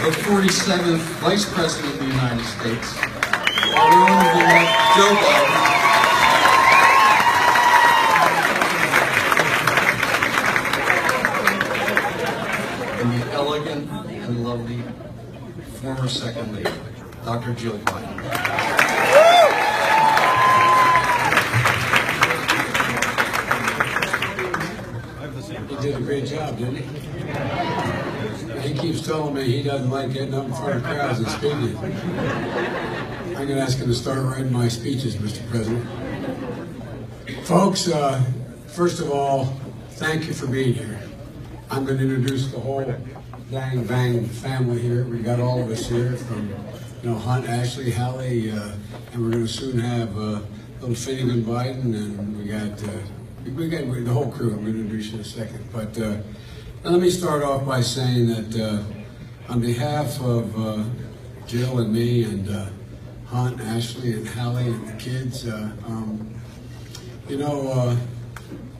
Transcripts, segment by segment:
the 47th Vice President of the United States, our own Joe Biden. And the elegant and lovely former Second Lady, Dr. Jill Biden. He did a great job, didn't he? He keeps telling me he doesn't like getting up in front of crowds and speaking. I'm going to ask him to start writing my speeches, Mr. President. Folks, first of all, thank you for being here. I'm going to introduce the whole dang bang family here. We got all of us here from, Hunt, Ashley, Hallie, and we're going to soon have little Finnegan Biden, and we got the whole crew. I'm going to introduce you in a second. But let me start off by saying that on behalf of Jill and me and Hunt, Ashley, and Hallie, and the kids,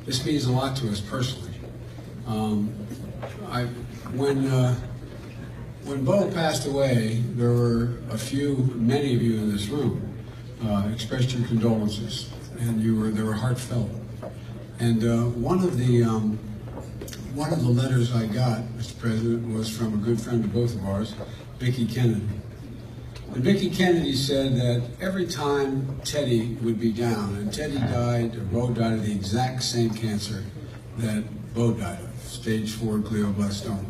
this means a lot to us personally. When Bo passed away, there were many of you in this room expressed your condolences, and they were heartfelt. And one of the letters I got, Mr. President, was from a good friend of both of ours, Vicki Kennedy. And Vicki Kennedy said that every time Teddy would be down, and Bo died of the exact same cancer that Bo died of, stage 4 glioblastoma.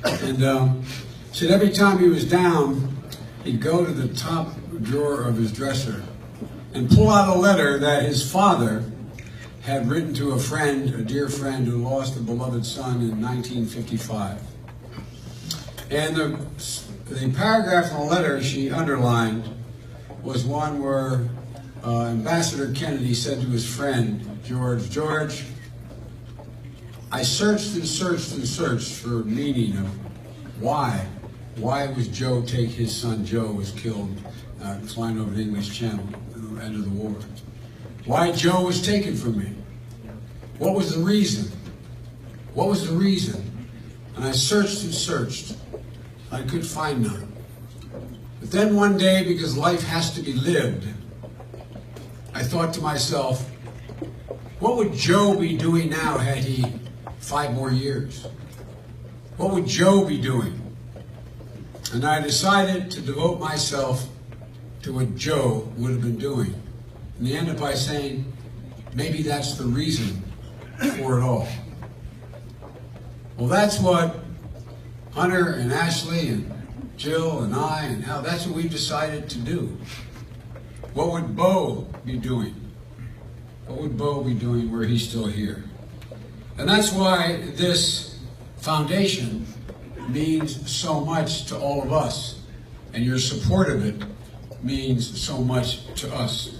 And said every time he was down, he'd go to the top drawer of his dresser and pull out a letter that his father had written to a dear friend who lost a beloved son in 1955. And the paragraph in the letter she underlined was one where Ambassador Kennedy said to his friend, George, I searched and searched and searched for meaning of why was his son Joe was killed flying over the English Channel at the end of the war. Why Joe was taken from me. What was the reason? What was the reason? And I searched and searched. I could find none. But then one day, because life has to be lived, I thought to myself, what would Joe be doing now had he 5 more years? What would Joe be doing? And I decided to devote myself to what Joe would have been doing. And he ended up by saying, maybe that's the reason for it all. Well, that's what Hunter and Ashley and Jill and I and Hal, that's what we've decided to do. What would Bo be doing? What would Bo be doing were he still here? And that's why this foundation means so much to all of us. And your support of it means so much to us.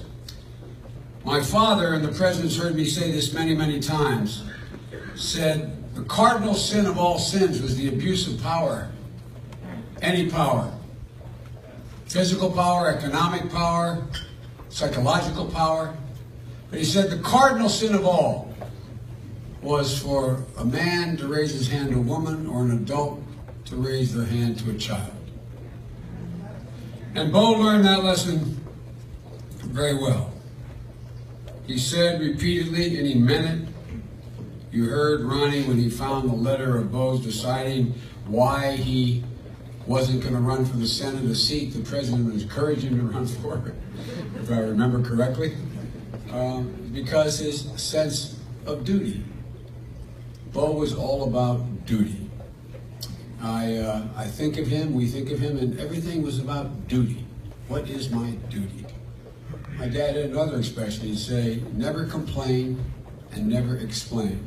My father, and the President's heard me say this many, many times, said the cardinal sin of all sins was the abuse of power. Any power. Physical power, economic power, psychological power. But he said the cardinal sin of all was for a man to raise his hand to a woman or an adult to raise their hand to a child. And Bo learned that lesson very well. He said repeatedly, and he meant it. You heard Ronnie when he found the letter of Bo's deciding why he wasn't going to run for the Senate, a seat the President encouraged him to run for, if I remember correctly, because his sense of duty. Bo was all about duty. I think of him, we think of him, and everything was about duty. What is my duty? My dad had another expression. He'd say, never complain and never explain.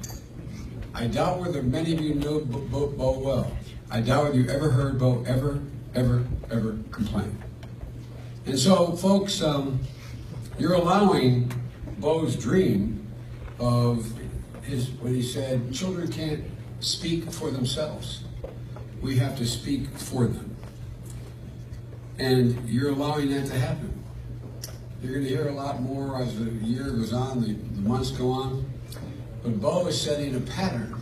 I doubt whether many of you know Bo well. I doubt whether you ever heard Bo ever complain. And so, folks, you're allowing Bo's dream of when he said, children can't speak for themselves. We have to speak for them. And you're allowing that to happen. You're going to hear a lot more as the year goes on, the months go on. But Bo is setting a pattern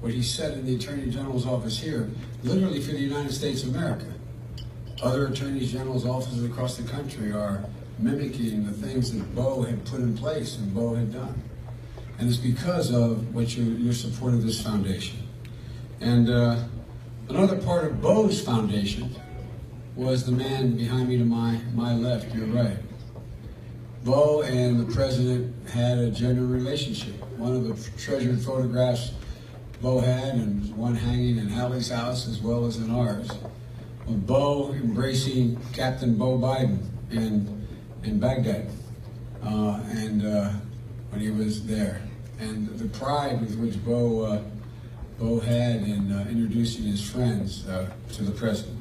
what he said in the Attorney General's office here, literally for the United States of America. Other Attorney General's offices across the country are mimicking the things that Bo had put in place and Bo had done. And it's because of what your support of this foundation. And another part of Bo's foundation was the man behind me to my left, your right. Bo and the president had a genuine relationship. One of the treasured photographs Bo had, and one hanging in Hallie's house as well as in ours, of Bo embracing Captain Bo Biden in Baghdad, when he was there, and the pride with which Bo had in introducing his friends to the president.